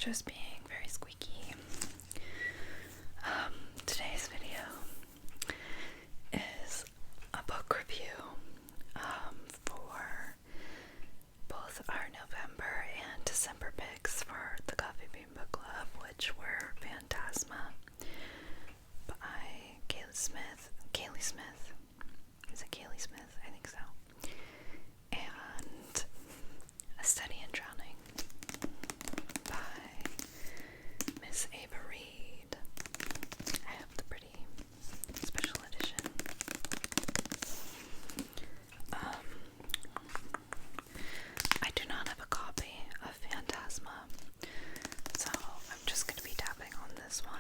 just being very squeaky. Today's video is a book review for both our November and December picks for the Coffee Bean Book Club, which were Phantasma by Kaylee Smith. Is it Kaylee Smith? I think so. And A Study in Drowning by Miss Ava Reed. I have the pretty special edition. I do not have a copy of Phantasma, so I'm just going to be tapping on this one.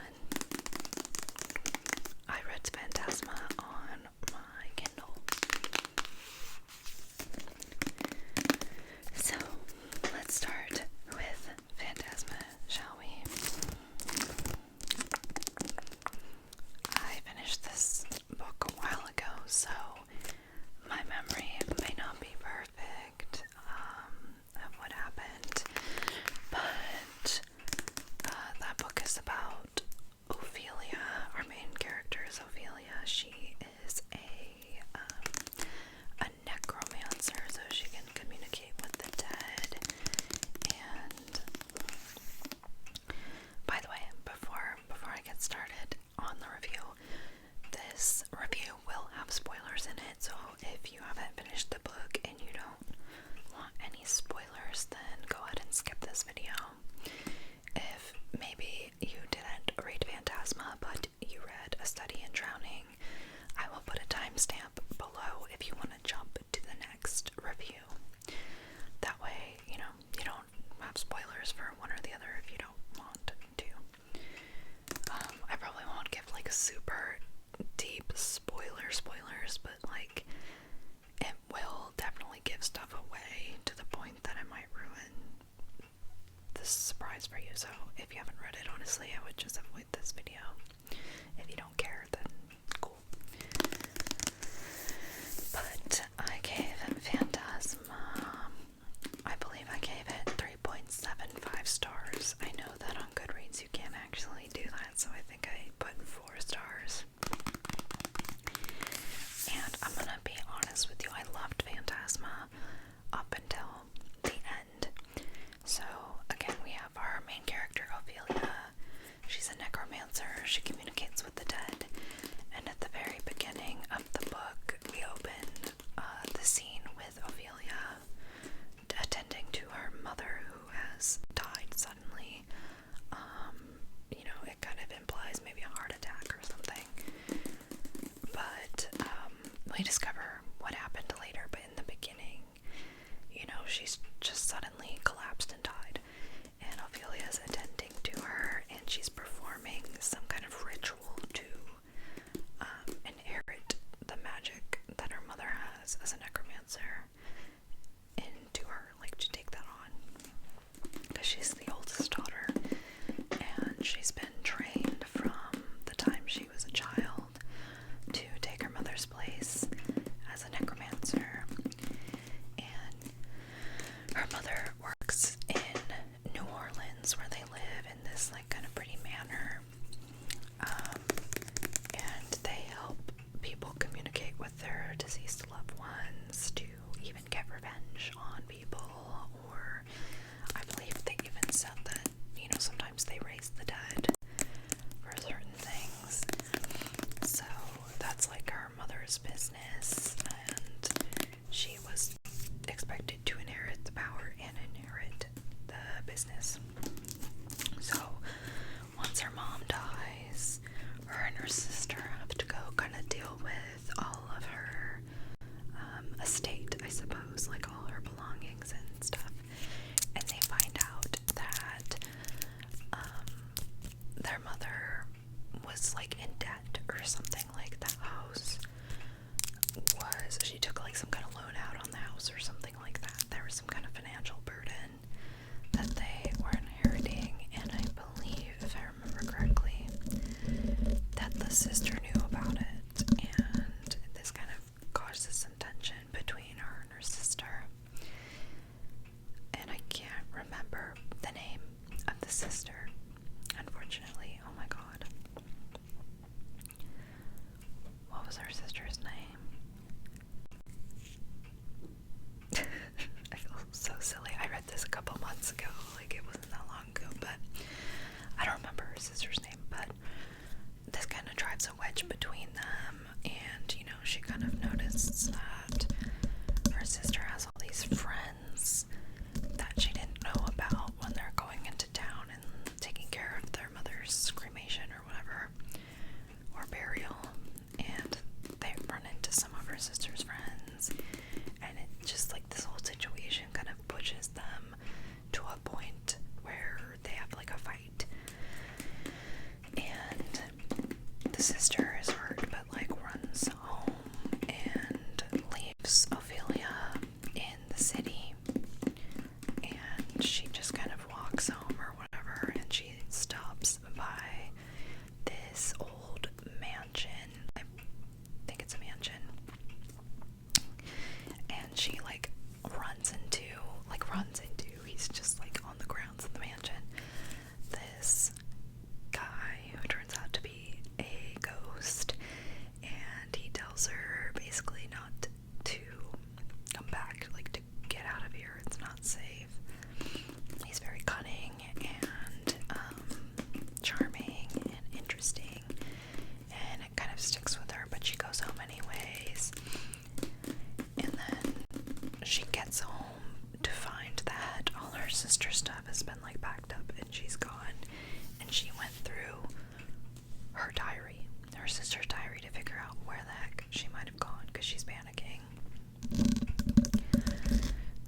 I read Phantasma on my Kindle. So, let's start with Phantasma, shall we? I finished this book a while ago, so my memory may not be perfect of what happened, but that book is about Ophelia. Our main character is Ophelia. She is a necromancer, so she can communicate with the dead. And by the way, before I get started on the review, this review will have spoilers in it, so if you haven't finished the book and you don't want any spoilers, then go ahead and skip this video. If maybe you didn't read Phantasma, but you read A Study in Drowning, I will put a timestamp below if you want to jump to the next review. That way, you don't have spoilers for one or the other if you don't want to. I probably won't give like super deep spoilers, but like it will definitely give stuff away to the point that it might ruin this surprise for you. So if you haven't read it, honestly, I would just avoid this video. If you don't care, then cool. But I gave Phantasma, I believe I gave it 3.75 stars. I know that on Goodreads you can't actually do that, so I think I put 4 stars. And I'm gonna be honest with you, I loved Phantasma up until the end. So again, we have our main character, Ophelia. She's a necromancer. She communicates with the dead. And at the very beginning of the book, we open the scene with Ophelia attending to her mother who has died suddenly. It kind of implies maybe a heart attack or something. But we discover what happened later, but in the beginning, she's just suddenly collapsed and died. And Ophelia's attending to her, and she's performing some kind of ritual to inherit the magic that her mother has as a necromancer into her, like to take that on. Because she's the oldest daughter, and she's been trained from the time she was a child to take her mother's place as a necromancer. And her mother works in New Orleans, where they live in this like kind of pretty manor, and they help people communicate with their deceased loved ones to even get revenge on people, or I believe they even said that sometimes they raise the dead for certain things. So that's like her mother's business, and she was expected to inherit the power and inherit the business. So once her mom dies, her and her sister have to go kind of deal with all of her estate, I suppose, like all her belongings and stuff. And they find out that their mother was like in debt or something. Like the house was, she took like some kind of loan out on the house or something like that. There was some kind of financial burden that they were inheriting, and I believe, if I remember correctly, that the sister knew about it, and this kind of causes some tension between her and her sister. And I can't remember the name of the sister. months ago, like it wasn't that long ago, but I don't remember her sister's name, but this kind of drives a wedge between them, and, you know, she kind of notices that her sister has all these friends that she didn't know about when they're going into town and taking care of their mother's cremation or whatever, or burial, and they run into some of her sister's friends, and it just, like, this whole situation kind of pushes them to a point where they have, like, a fight, and the sister is hurt, but, like, runs home and leaves Ophelia in the city, and she just kind of walks home or whatever, and she stops by this old mansion. I think it's a mansion, and she runs into he's just like on the grounds of the mansion, this guy who turns out to be a ghost, and he tells her basically not to come back, like to get out of here, it's not safe. He's very cunning and charming and interesting, and it kind of sticks with her, but she goes home anyways. And then she gets home to find that all her sister's stuff has been like packed up and she's gone, and she went through her diary, her sister's diary, to figure out where the heck she might have gone, because she's panicking.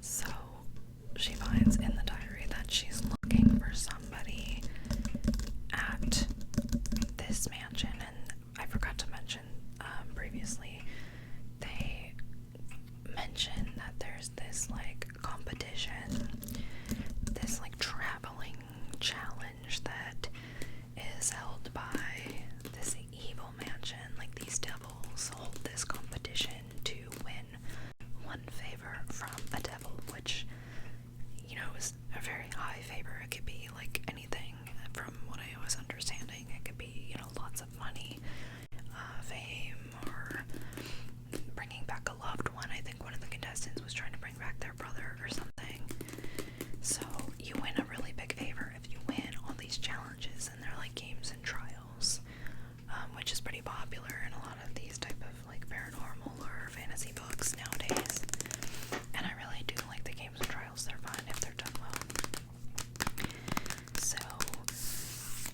So she finds in the diary that she's looking for somebody at this mansion, and I forgot to mention previously, they mention that there's this like competition, this like traveling challenge that is held by this evil mansion. Like, these devils hold this competition to win one favor from a devil, which, you know, is a very high favor. It could be like anything, from what I was understanding. It could be, you know, lots of money, fame, or bringing back a loved one. I think one of the contestants was trying to bring back their brother or something. So you win a really big favor if you win all these challenges, and they're like games and trials, which is pretty popular in a lot of these type of like paranormal or fantasy books nowadays. And I really do like the games and trials. They're fun if they're done well. So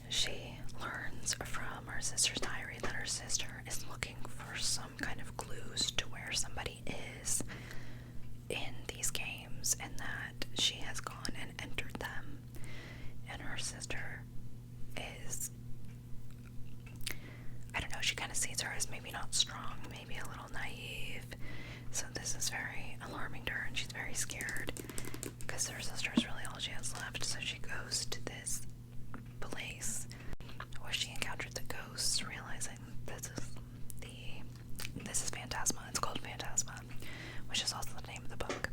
she learns from her sister's diary that her sister is looking for some kind of clues to where somebody is in these games, and that she has gone and entered them, and her sister is, I don't know, she kind of sees her as maybe not strong, maybe a little naive, so this is very alarming to her, and she's very scared, because her sister is really all she has left. So she goes to this place where she encounters the ghosts, realizing this is Phantasma. It's called Phantasma, which is also the name of the book.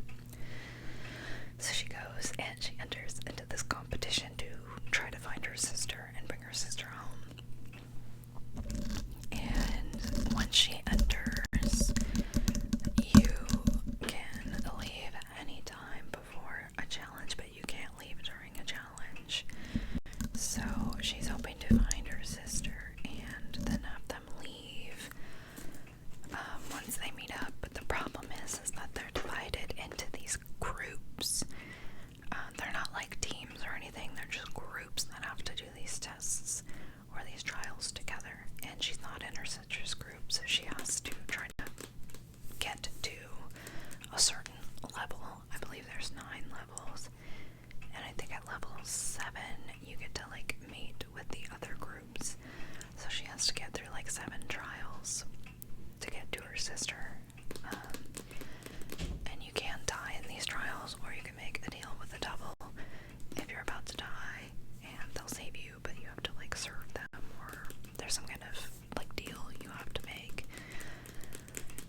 So she goes and she enters into this competition to try to find her sister and bring her sister home. And once she enters, you can leave any time before a challenge, but you can't leave during a challenge. So she's hoping to find her sister and then have them leave once they meet up. But the problem is that they're divided into these groups. They're not like teams or anything, they're just groups that have to do these tests or these trials together, and she's not in her sister's group, so she has to try to get to a certain level. I believe there's 9 levels, and I think at level 7 you get to like meet with the other groups, so she has to get through like 7 trials to get to her sister. And you can die in these trials, or you can make a deal with the devil if you're about to die, and they'll save you, but you have to like serve them, or there's some kind of like deal you have to make.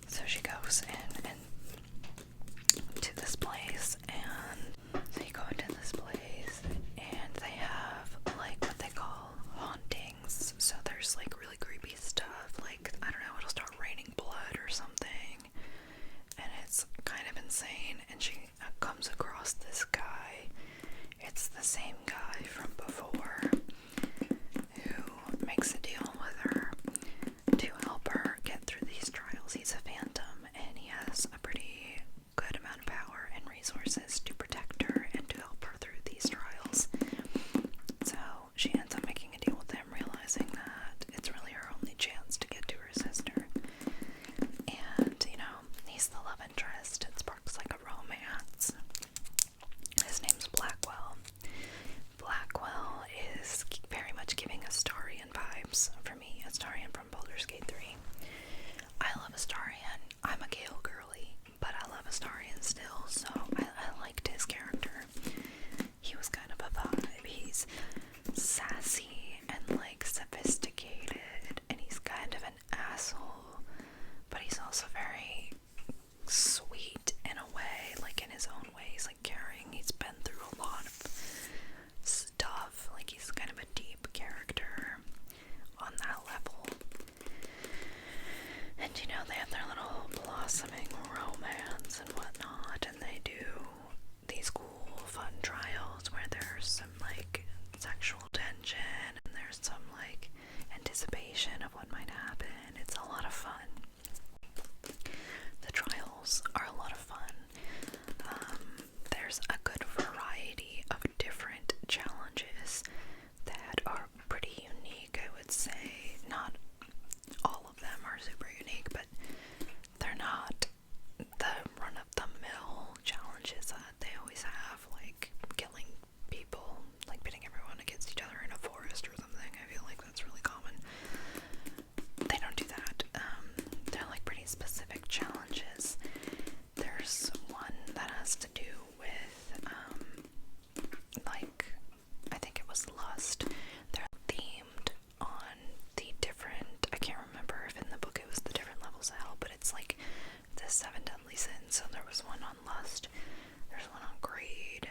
So she goes in and to this place, and so you go into this place, and they have like what they call hauntings. So there's like really creepy stuff, like, I don't know, it'll start raining blood or something, the same guy from before who makes a deal with her to help her get through these trials. He's a phantom, and he has a pretty good amount of power and resources to protect her and to help her through these trials. So she ends up making a deal with him, realizing that it's really her only chance to get to her sister. And, you know, he's the love interest. It sparks like a romance. His name's Blackwell. Blackwell is very much giving Astarion vibes for me. Astarion from Baldur's Gate 3. I love Astarion. I'm a Gale girly, but I love Astarion still, so I liked his character. He was kind of a vibe. He's sassy and like sophisticated, and he's kind of an asshole, but he's also very sweet in a way, like in his own ways, like caring. He's been through a lot of stuff, like he's kind of a deep character on that level. And you know, they have their little blossoming romance and whatnot, and they do these cool fun trials where there's some like sexual tension and there's some like anticipation of what might happen. It's a lot of fun. The trials are a lot of fun. There's a good variety of different challenges that are pretty unique, I would say. Not all of them are super unique, but they're not the run-of-the-mill challenges that they always have, like killing people, like pitting everyone against each other in a forest or something. I feel like that's really common. They don't do that. They're like pretty specific challenges. There's one that has to do with, like, I think it was lust. They're themed on the different, I can't remember if in the book it was the different levels of hell, but it's like the 7 deadly sins. So there was one on lust, there's one on greed,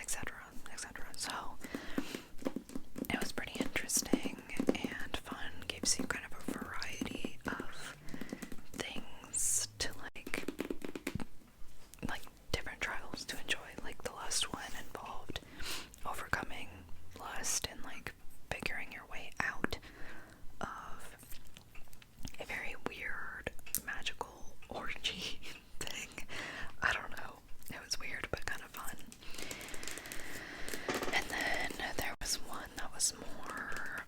etc., etc. So it was pretty interesting and fun. Gives you kind of a variety of things to like different trials to enjoy. Like the last one involved overcoming lust and like figuring your way out of a very weird magical orgy thing. I don't know. It was weird but kind of fun. And then there was one that was more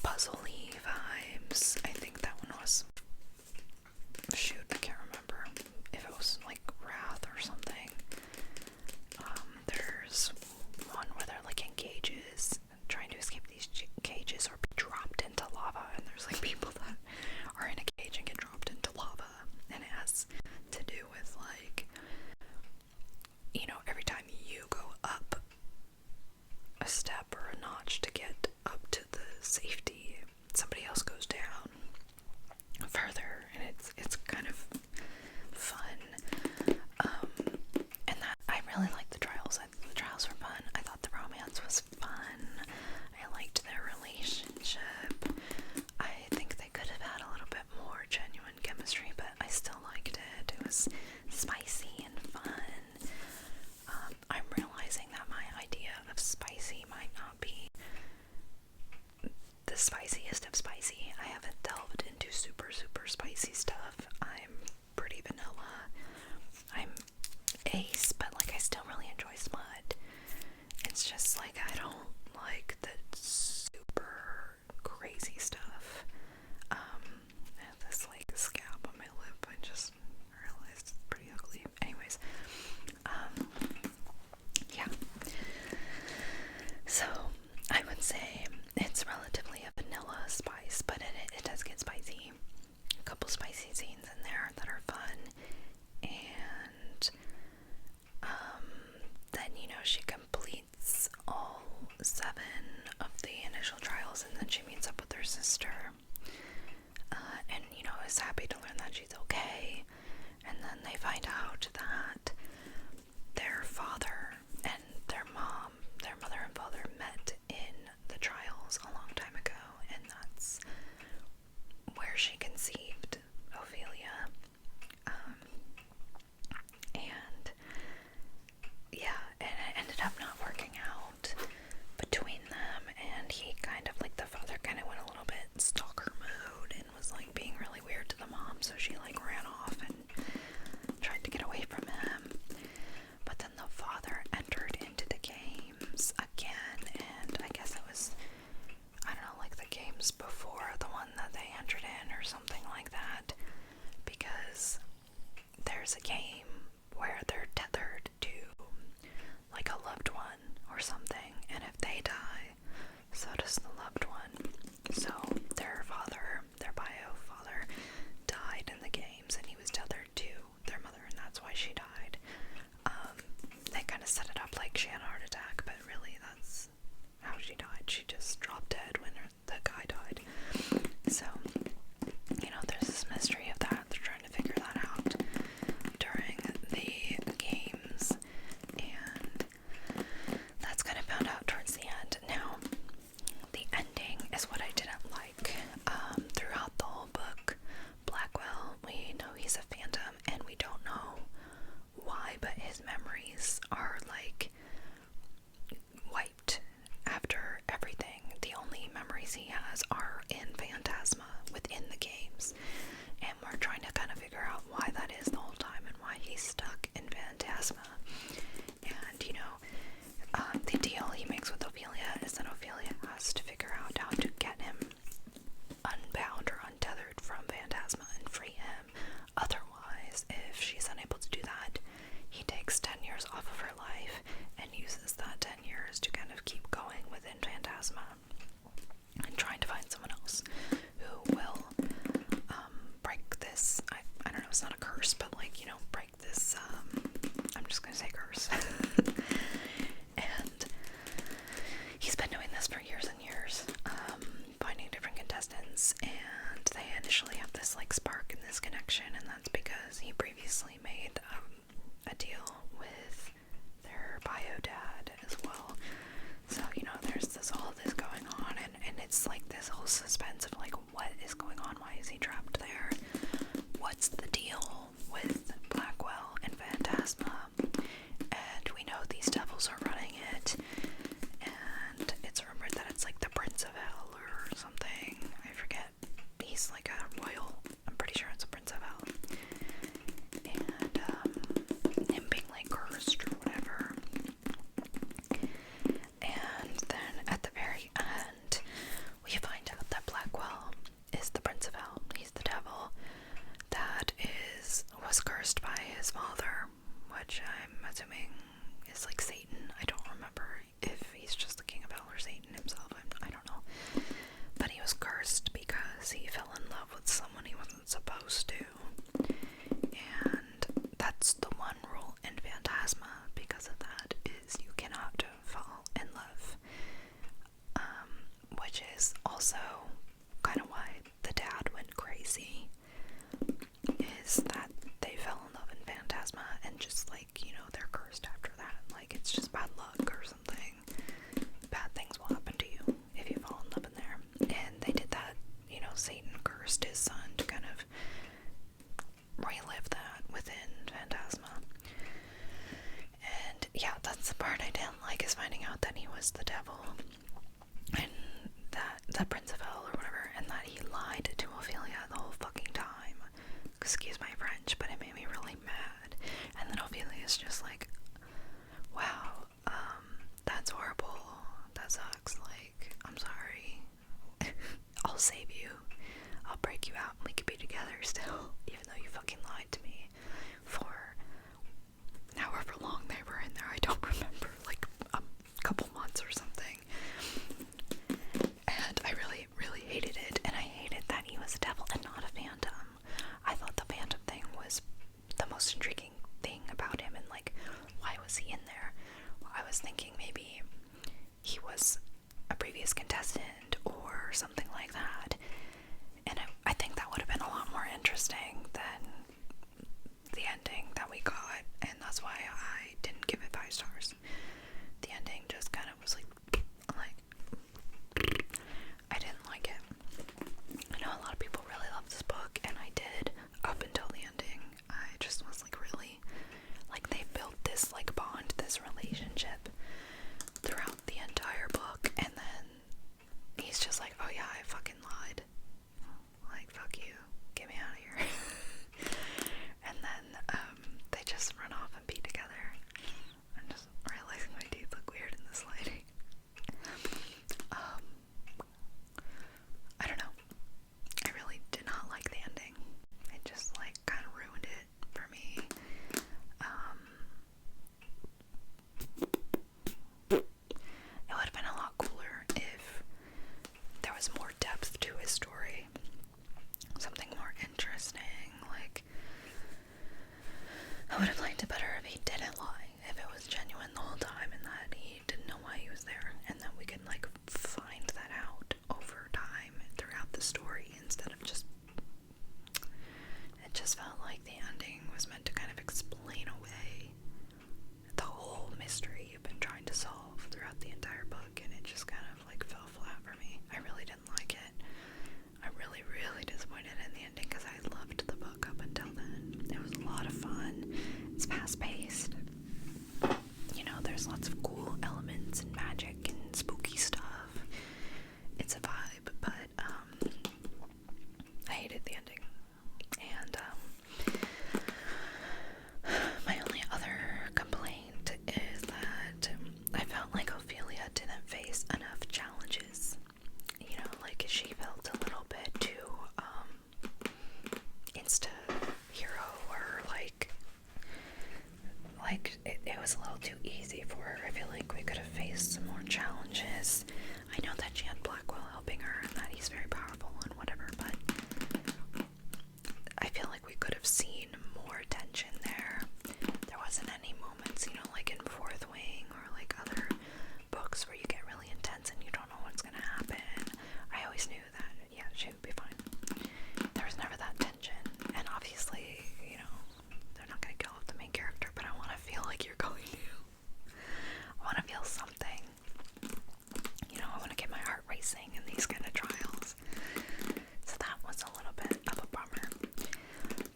puzzle-y vibes. I think that one was, shoot, I can't remember if it was like Wrath or something. There's one where they're like in cages trying to escape these cages or be dropped into lava, and there's like people that are in a cage and get dropped into lava, and it has to do with like, you know, every time you go up a step or a notch to get up to the safety, somebody else goes down further, and it's kind of fun. And that, I really liked the trials. The trials were fun. I thought the romance was fun. I liked their relationship. I think they could have had a little bit more genuine chemistry, but I still liked it. It was spicy and fun. I'm realizing that my idea of spicy might not be the spiciest of spicy. I haven't delved into super spicy stuff. I'm pretty vanilla. I'm ace, but like I still really enjoy smut. It's just like I don't like the super crazy stuff. I have this like scab on my lip. I just realized it's where they're tethered to like a loved one or something, and if they die, so does the loved one. So their father, their bio father, died in the games, and he was tethered to their mother, and that's why she died. They kind of set it up like she had a heart attack, but really that's how she died. She just dropped dead when the guy died. So, you know, there's this mystery of that. They're trying to figure that out during the games, and that's kind of found out towards the end. Now, the ending is what I didn't like. Throughout the whole book, Blackwell, we know he's a phantom, and we don't know why, but his memories are like wiped after everything. The only memories he has are in Phantasma within the games, and we're trying to kind of figure out why that is the whole time and why he's stuck in Phantasma. And you know, the deal he makes with Ophelia is that Ophelia has to figure out how to get him unbound or untethered from Phantasma and free him. Otherwise, if she's unable to do that, he takes 10 years off of her life and uses that 10 years to kind of keep going within Phantasma and trying to find someone else who will break this, I don't know, it's not a curse, but like, you know, break this, I'm just gonna say curse. And he's been doing this for years and years, finding different contestants, and they initially have this like spark and this connection, and that's because he previously made a deal with their bio dad as well. So, you know, there's all this going on, and it's like this whole suspense of like, what is going on? Why is he trapped there? What's the deal with Blackwell and Phantasma? And we know these devils are running it, and it's rumored that it's like the Prince of Hell or something. I forget. He's like a royal. I'm pretty sure it's a Prince of Hell. And him being like cursed or whatever. And then at the very end, we find out that Blackwell is the Prince of Hell. He's the devil that was cursed by his father, which I'm assuming is like Satan. I don't remember if he's just the king of hell or Satan himself. I don't know. But he was cursed because he fell in love with someone he wasn't supposed to. And that's the one rule in Phantasma because of that, is you cannot fall in love. Which is also kind of why the dad went crazy, is that they fell in love in Phantasma, and just like, you know, they're cursed after that. Like, it's just bad luck or something. Bad things will happen to you if you fall in love in there. And they did that, you know, Satan cursed his son to kind of relive that within Phantasma. And yeah, that's the part I didn't like, is finding out that he was the devil, and that the Prince of Hell or whatever, and that he lied to Ophelia the whole fucking time. Excuse my French, but it made me really mad. And then Ophelia's just like, wow, that's horrible. That sucks. Like, I'm sorry. I'll save you. I'll break you out and we could be together still, even though you fucking lied to me for however long they were in there. I don't remember, like a couple months or something. And I really, really hated it. And I hated that he was a devil and not a phantom. I thought the phantom thing was the most intriguing thing about him, and like, why was he in there? Well, I was thinking maybe he was a previous contestant or something like that, and I think that would have been a lot more interesting than the ending that we got, and that's why I didn't give it 5 stars. The ending just kind of was like I didn't like it. I know a lot of people really love this book, and I did up until the ending. I just was like, really, like, they built this like bond, this relationship throughout the entire book, and then he's just like, oh yeah, I fucking lied. Like, fuck you, get me out of here. And then they just run off and be together. I'm just realizing my teeth look weird in this lighting. like it was a little too easy for her. I feel like we could have faced some more challenges. I know that she had Blackwell helping her and that he's very powerful and whatever, but I feel like we could have seen more tension there. There wasn't any moments, you know, like in Fourth Wing or like other books where you get really intense and you don't know what's gonna happen. I always knew that, yeah, she would be fine. There was never that tension, and obviously, you know, they're not gonna kill off the main character, but I want to feel like you're going to. I want to feel something. You know, I want to get my heart racing in these kind of trials. So that was a little bit of a bummer.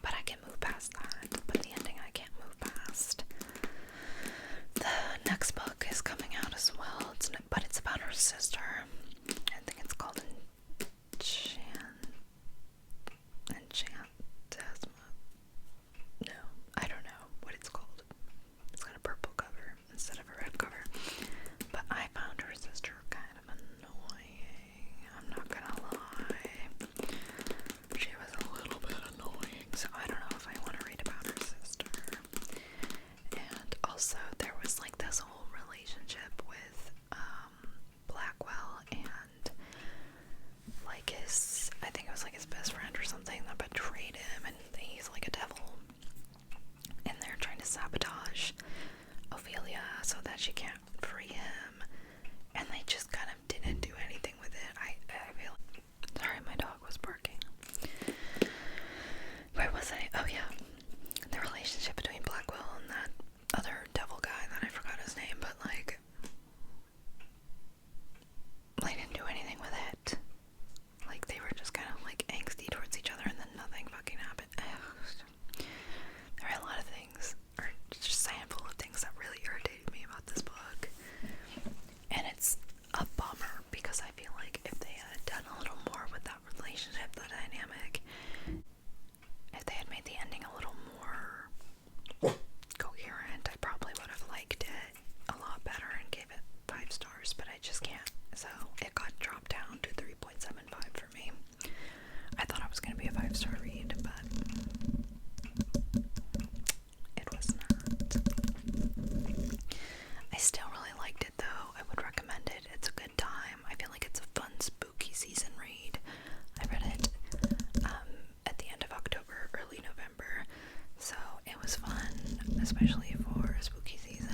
But I can move past that. But the ending I can't move past. The next book is coming out as well. But it's about her sister. I think it's called Phantasma. No, I don't know what it's called. It's got a purple cover instead of a red cover. But I found her sister kind of annoying. I'm not gonna lie. She was a little bit annoying, so I don't know if I want to read about her sister. And also, there was like this whole relationship with Blackwell and like I think it was like his best friend or something that betrayed him, and he's like a devil. And they're trying to sabotage Ophelia so that she can't free him, and they just kind of didn't do anything with it. I feel sorry, my dog was barking. Where was I? Oh yeah, the relationship between Blackwell and that other devil guy that I forgot his name, but like they didn't do anything with it. Like they were just kind of like angsty towards each other, and then nothing fucking happened. There are a lot of things, or just a handful of things that really irritated me about this book. And it's a bummer because I feel like if they had done a little more with that relationship, that dynamic, if they had made the ending a little more coherent, I probably would have liked it a lot better and gave it 5 stars, but I just can't. So it got dropped down to 3.75 for me. I thought it was going to be a 5-star read, but it was not. I still really liked it though. I would recommend it. It's a good time. I feel like it's a fun spooky season read. I read it at the end of October, early November, so it was fun, especially for spooky season,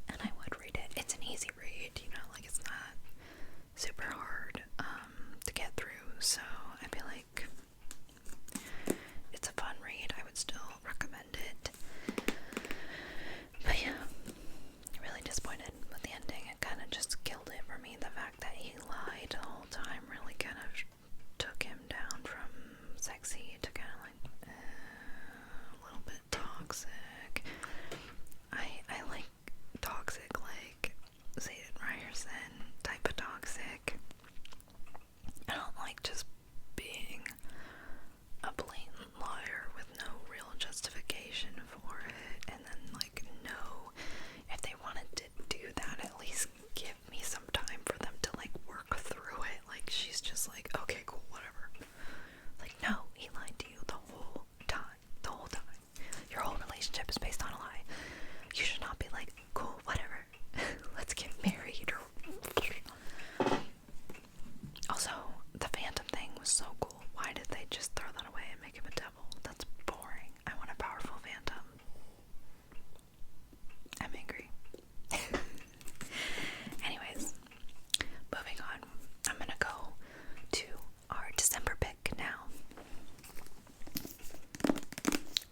and I would read it. It's an easy read, you know, like it's not super hard to get through, so I feel like it's a fun read. I would still recommend it. But yeah, really disappointed with the ending. It kind of just killed it for me. The fact that he lied the whole time really kind of took him down from sexy to kind of like a little bit toxic. I like toxic, like Zayden Ryerson type of toxic. I don't like just being a blatant liar with no real justification for it, and then like no, if they wanted to do that, at least give me some time for them to like work through it. Like she's just like, okay, cool, whatever. Like no, he lied to you the whole time. Your whole relationship is based on a lie. You should not be like, cool, whatever, let's get married. Or also, the Phantom thing was so cool. Why did they just throw that away and make him a devil? That's boring. I want a powerful Phantom. I'm angry. Anyways, moving on. I'm gonna go to our December pick now,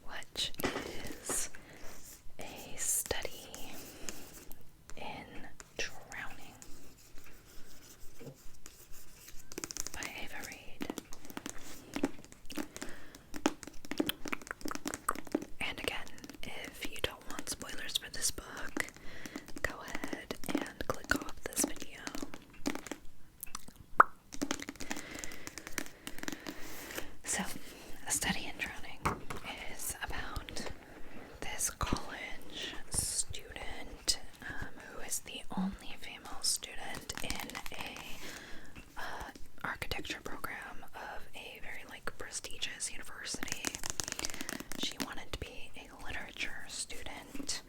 which is a study in drowning by Ava Reid. And again, if you don't want spoilers for this book, go ahead and click off this video. So, A Study in Drowning is about this college student who is the only female student in a architecture program of a very like prestigious university. She wanted to be a literature student,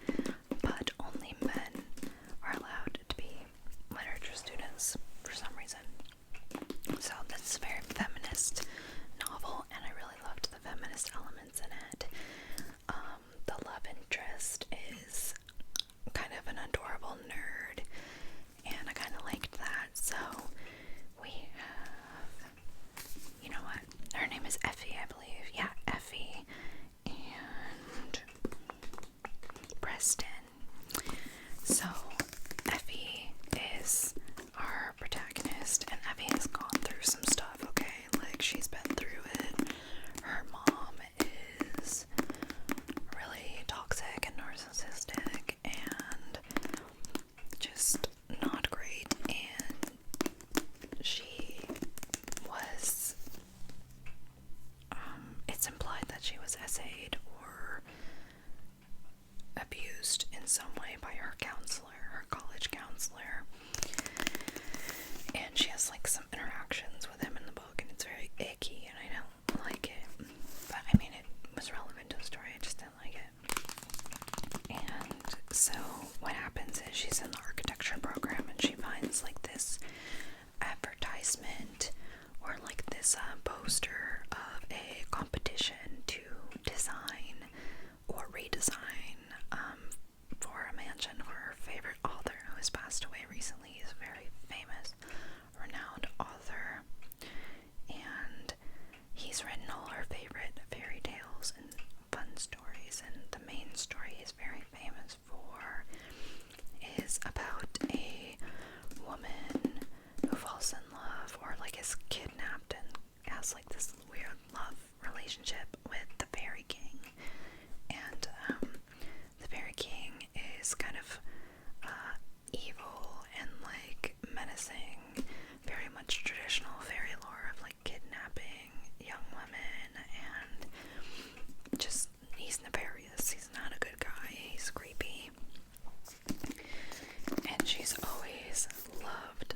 Weston. So Effie is our protagonist, and Effie has gone through some stuff, okay? Like, she's been through it. Her mom is really toxic and narcissistic and just not great, and she was, it's implied that she was essayed or abused in some way by her counselor, her college counselor, and she has like some interactions with him in the book, and it's very icky, and I don't like it, but I mean, it was relevant to the story, I just didn't like it. And so what happens is she's in the architecture program, and she finds like this advertisement or like this poster of a competition to design or redesign for a mansion for her favorite author who has passed away recently. He's a very famous, renowned author, and he's written all her favorite fairy tales and fun stories, and the main story he's very famous for is about a woman who falls in love or like is kidnapped and has like this weird love relationship with the Fairy King. And the Fairy King is kind of evil and like menacing, very much traditional fairy lore of like kidnapping young women, and just, he's nefarious, he's not a good guy, he's creepy. And she's always loved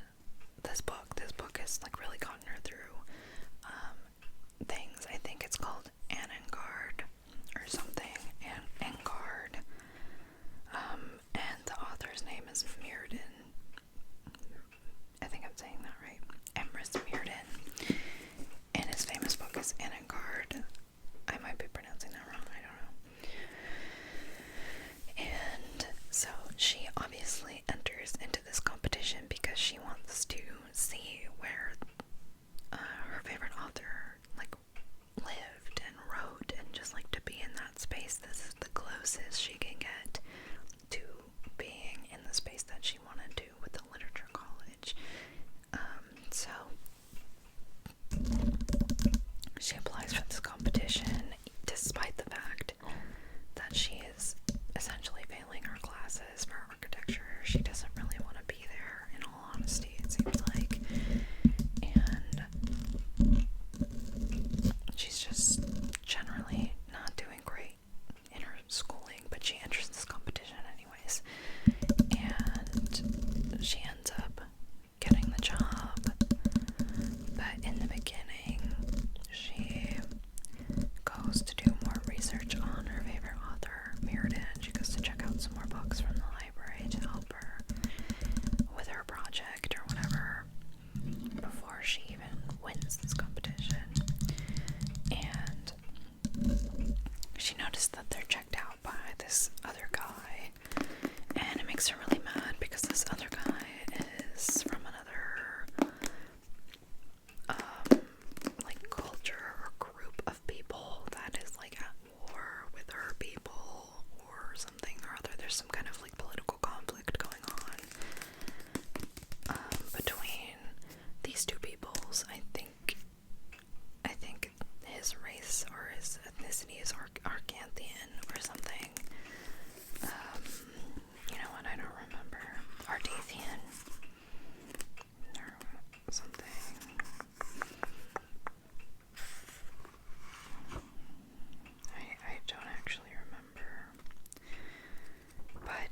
this book. This book has like really gotten her through things. I think it's called Annengard or something, and Engard. And the author's name is Mirrodin. I think I'm saying that right. Emrys Mirrodin. And his famous book is Annengard. I might be pronouncing that wrong, I don't know. And so she obviously enters into this competition because she wants to see where her favorite author like lived and wrote, and just like to be in that space. This is the closest she can get to being in the space that she wanted to with the literature college. So she applies for this competition despite the fact that she is essentially failing her classes for architecture. She doesn't really want to be there, in all honesty, it seems like. And she's just generally not doing great in her schooling, but she enters this competition anyways. And she ends up getting the job. But in the beginning, she goes to do more research on her favorite author, Mirrodin. She goes to check out some more books from the library to help her with her project or whatever before she even wins this competition. And she noticed that they're checked out by this other guy, and it makes her really mad because this other guy is from another like culture or group of people that is like at war with her people or something or other. There's some kind of like political conflict going on between these two peoples. I think his race or his ethnicity is Arcanthian or something. You know what, I don't remember. Ardathian or something. I don't actually remember. But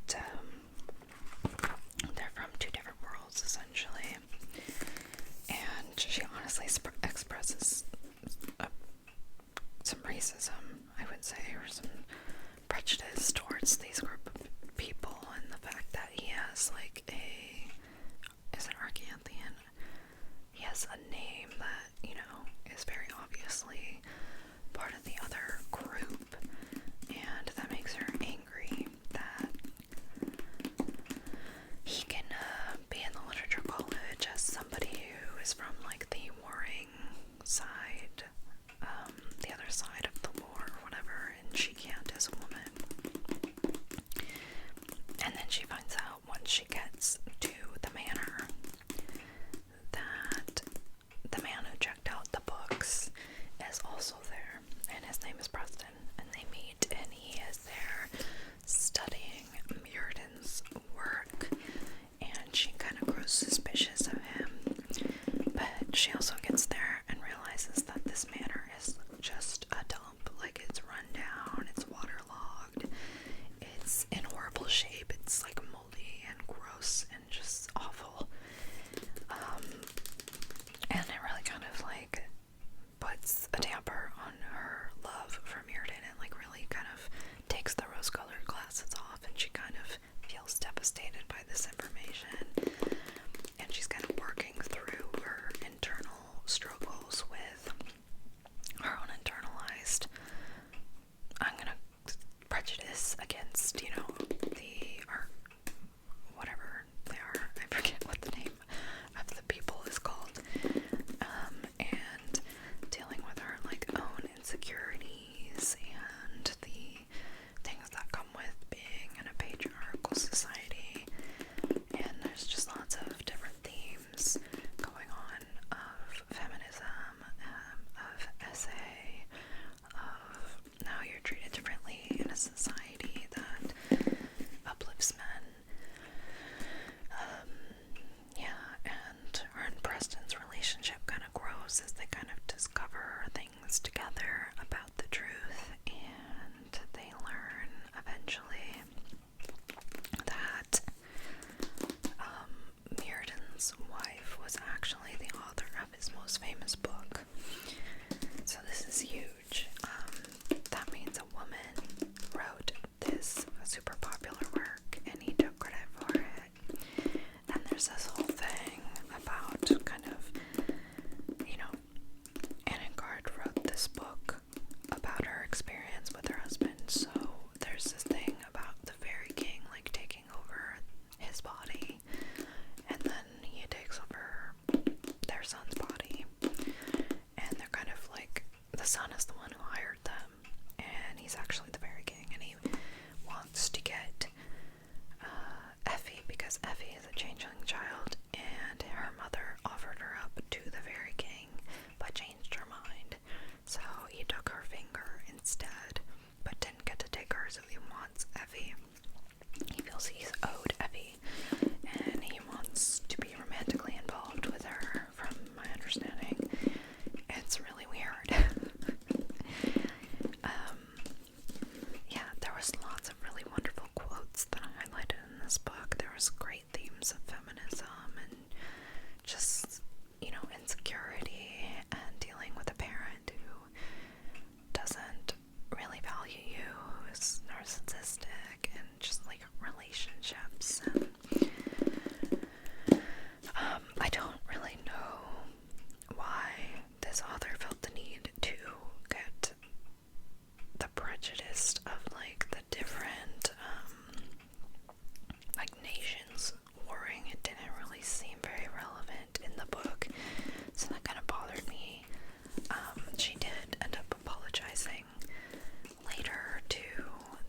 feels he's owed Effie, and he wants to be romantically involved with her, from my understanding. It's really weird. Yeah, there was lots of really wonderful quotes that I highlighted in this book. There was great themes of feminism and just, you know, insecurity and dealing with a parent who doesn't really value you, who's narcissistic, and just like relationships. And, I don't really know why this author felt the need to get the prejudice of like the different like nations warring. It didn't really seem very relevant in the book, so that kind of bothered me. She did end up apologizing later to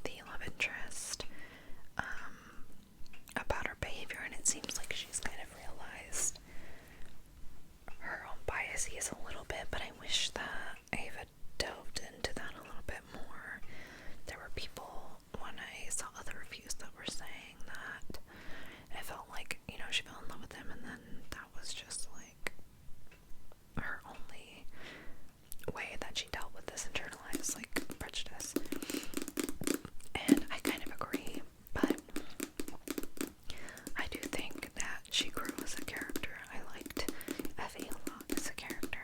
the love interest about her behavior, and it seems like she's kind of realized her own biases a little bit, but I wish that Ava delved into that a little bit more. There were people, when I saw other reviews, that were saying that it felt like, you know, she fell in love with him, and then that was just like her only way that she dealt with this internalized like prejudice. And I kind of agree, but I do think that she grew as a character. I liked Effie a lot as a character,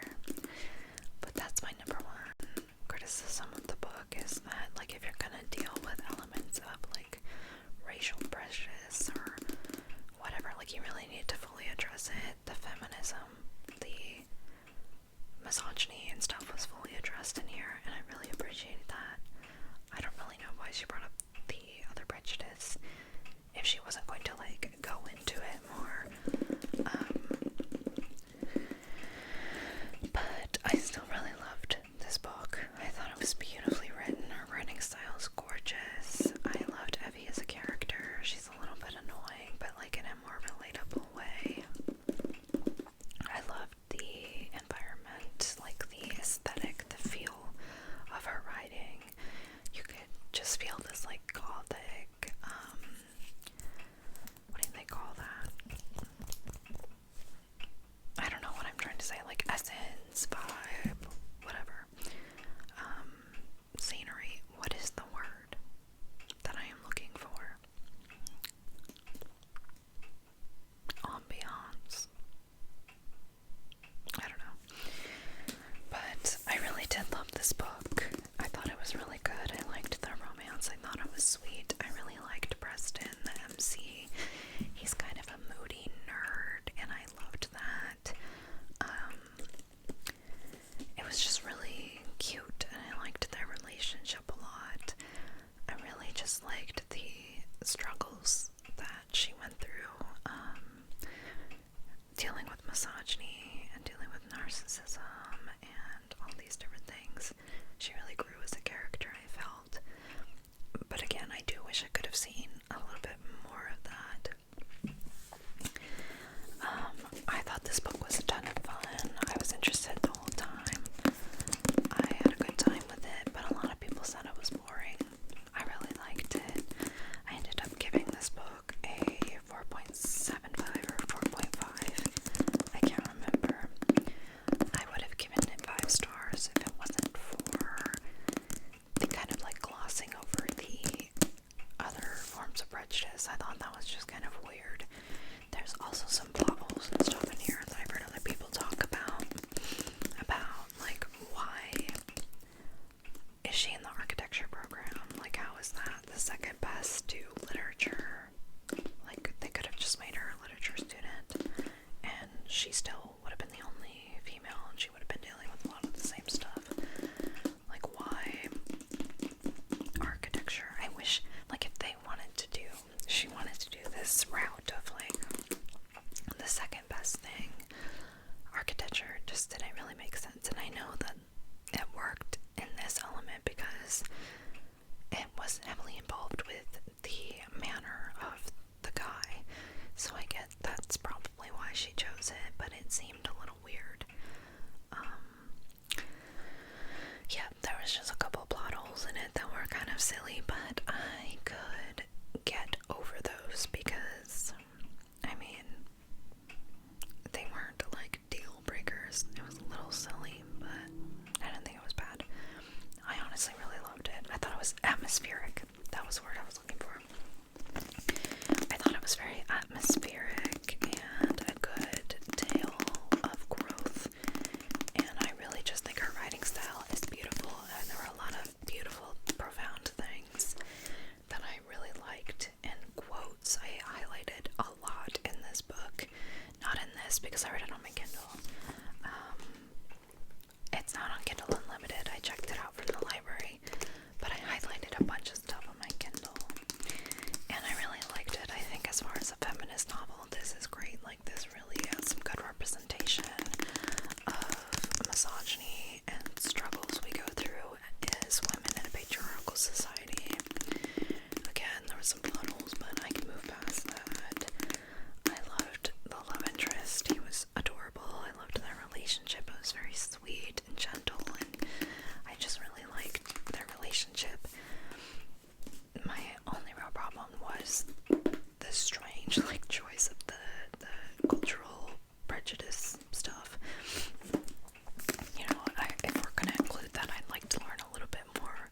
but that's my number one criticism of the book, is that like if you're gonna deal with elements of like racial prejudice or whatever, like you really need to fully address it. The feminism, the misogyny and stuff was fully addressed in here, and I really appreciated that. I don't really know why she brought up the other prejudice if she wasn't going to like go into it more. But I still really loved this book. I thought it was beautifully written. Her writing style is gorgeous. I loved Effie as a character. She's a little bit annoying, but like in a more relatable way. I loved the environment, like the aesthetic, the feel of her writing. You could just feel this like gothic, what do they call that? I don't know what I'm trying to say, like essence, vibe, whatever. Scenery. What is the word that I am looking for? Ambiance. I don't know. But I really did love this book. I thought it was really good. I liked the romance. I thought it was sweet. I really liked Preston, the MC. He's kind of a moody nerd, and I loved that. It was just really cute, and I liked their relationship a lot. I really just liked the struggles that she went through, dealing with misogyny and dealing with narcissism and all these different things. She really grew as a character, I felt. But again, I do wish I could have seen a little bit more of that. I thought this book was a ton of fun. I was interested the whole time. I had a good time with it, but a lot of people said it was boring. I really liked it. I ended up giving this book a 4.75 or 4.5. I can't remember. I would have given it 5 stars if it wasn't for the kind of like glossing over the other forms of prejudice. I thought that was just kind of weird. There's also some plot holes and stuff in here that I've heard other people talk about like why is she in the architecture program? Like how is that the second best to literature? Like they could have just made her a literature student and she still would have been the only female and she would have been dealing with a lot of the same stuff. Like why architecture? I wish like if she wanted to do this route of like the second best thing, architecture just didn't really make sense. And I know that it worked in this element because it was heavily involved with the manner of the guy, so I get that's probably why she chose it, but it seemed a little weird. Yeah, there was just a couple plot holes in it that were kind of silly, but I could get over those this because I read it on my Kindle. It's not on Kindle Unlimited. I checked it out from the library, but I highlighted a bunch of stuff on my Kindle, and I really liked it. I think as far as a feminist novel, this is great. Like, this really has some good representation of misogyny and struggles we go through as women in a patriarchal society. Again, there were some plot holes, but I can move past that. I loved the love interest. He was adorable. I loved their relationship. It was very sweet and gentle, and I just really liked their relationship. My only real problem was the strange, like, choice of the cultural prejudice stuff. You know, if we're gonna include that, I'd like to learn a little bit more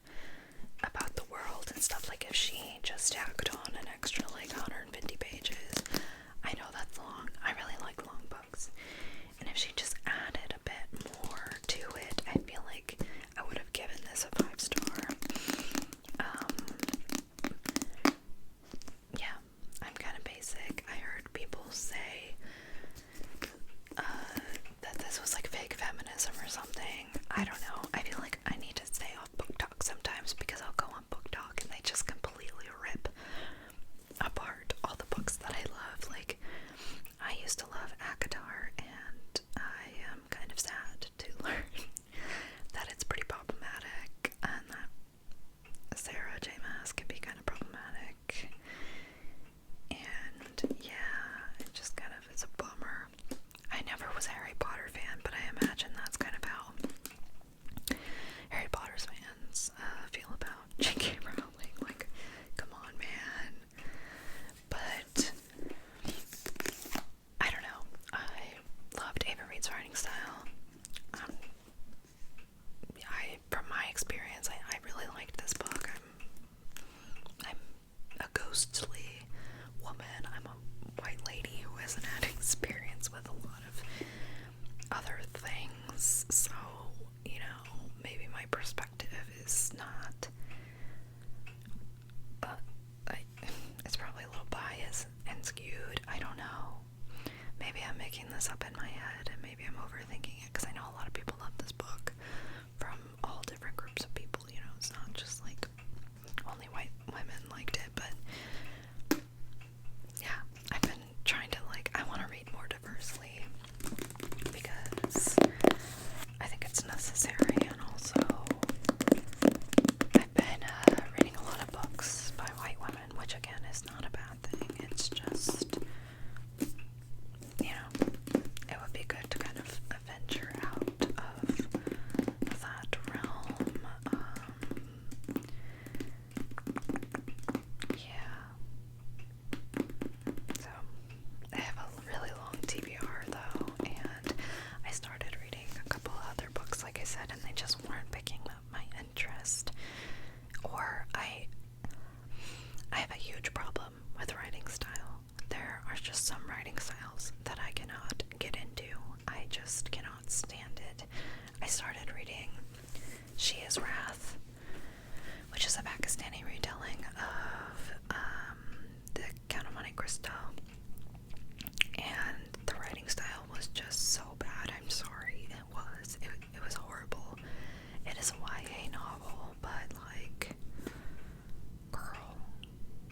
about the world and stuff. Like, if she just tacked on an extra, like, 150 pages, I know that's long. I really like long books. And if she just added a bit more to it, I feel like I would have given this a 5-star. Yeah, I'm kind of basic. I heard people say that this was like fake feminism or something. I don't know. I feel like I need to stay off Book Talk sometimes because I'll go on Book Talk and they just completely rip apart all the books that I love. Like, I used to love Akatar, and I am kind of sad to learn that it's pretty problematic and that Sarah J. Maas can be kind of problematic. And yeah, it just kind of is a bummer. I never was a Harry Potter fan, but I imagine that's kind of how Harry Potter's fans feel about J.K. Rowling. Like, come on, man. But I don't know. I loved Ava Reed's writing style. From my experience, I really liked this book. I'm a ghostly woman. I'm a white lady who hasn't had experience with a lot of other things, so, you know, maybe my perspective is not, it's probably a little biased and skewed. I don't know. Maybe I'm making this up in my head, and maybe I'm overthinking it, because I know a lot of people love this book from all different groups of people. You know, it's not just like only white women liked it, but yeah, I've been trying to, like, I want to read more diversely because I think it's necessary, and also I've been reading a lot of books by white women, which again is not a bad thing. It's just, you know, it would be good to kind of venture out of that realm. Yeah. So, I have a really long TBR though, and I started reading a couple other books, like I said, and they just weren't picking up my interest. Or I have a huge problem with writing style. There are just some writing styles that I cannot get into. I just cannot stand it. I started reading She Is Wrath, which is a Pakistani retelling of the Count of Monte Cristo, and the writing style was just so bad. I'm sorry, it was horrible. It is a YA novel, but like, girl,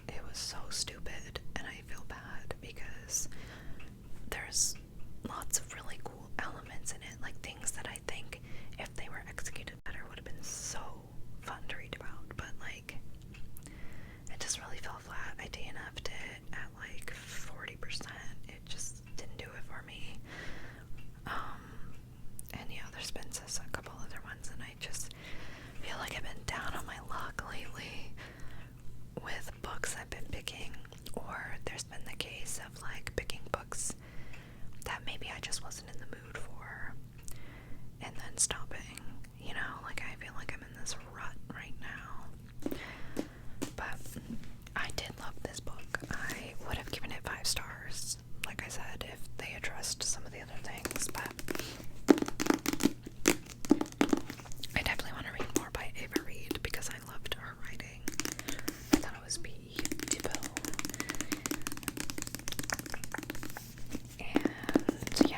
it was so stupid, and I feel bad because there's lots of really cool elements in it, like things that I think if they were executed better would have been so fun to read about, but like, it just really fell flat. I DNF'd it at like 40%. It just didn't do it for me. And yeah, there's been a couple other ones, and I just feel like I've been down on my luck lately with books I've been picking, or there's been the case of like picking books that maybe I just wasn't in the mood for, and then stopping, you know, like I feel like I'm in this rut right now. But I did love this book. I would have given it 5 stars, like I said, if they addressed some of the other things, but I definitely want to read more by Ava Reed because I loved her writing. I thought it was beautiful. And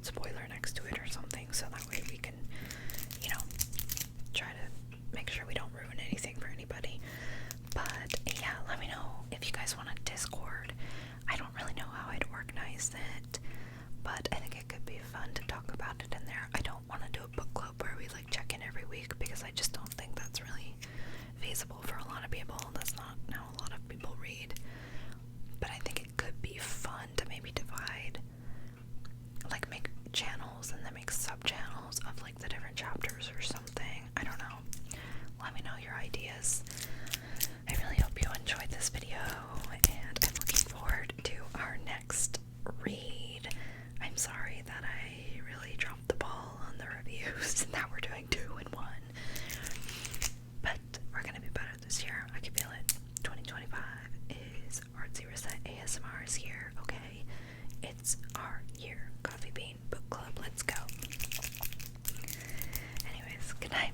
good spoiler next to it or something, so that way we can, you know, try to make sure we don't ruin anything for anybody. But yeah, let me know if you guys want a Discord. I don't really know how I'd organize it, but I think it could be fun to talk about it in there. I don't want to do a book club where we like check in every week, because I just don't think that's really feasible for a lot of people. That's not how a lot of people read. But I think it could be fun to maybe divide, like make channels and then make sub-channels of like the different chapters or something. I don't know. Let me know your ideas. I really hope you enjoyed this video, and I'm looking forward to our next read. I'm sorry that I really dropped the ball on the reviews and that we're doing 2 in 1. But we're gonna be better this year. I can feel it. 2025 is ArtsyrissaAsmr's year, okay? It's our year. Coffee Bean Book Club. Let's go. Anyways, good night.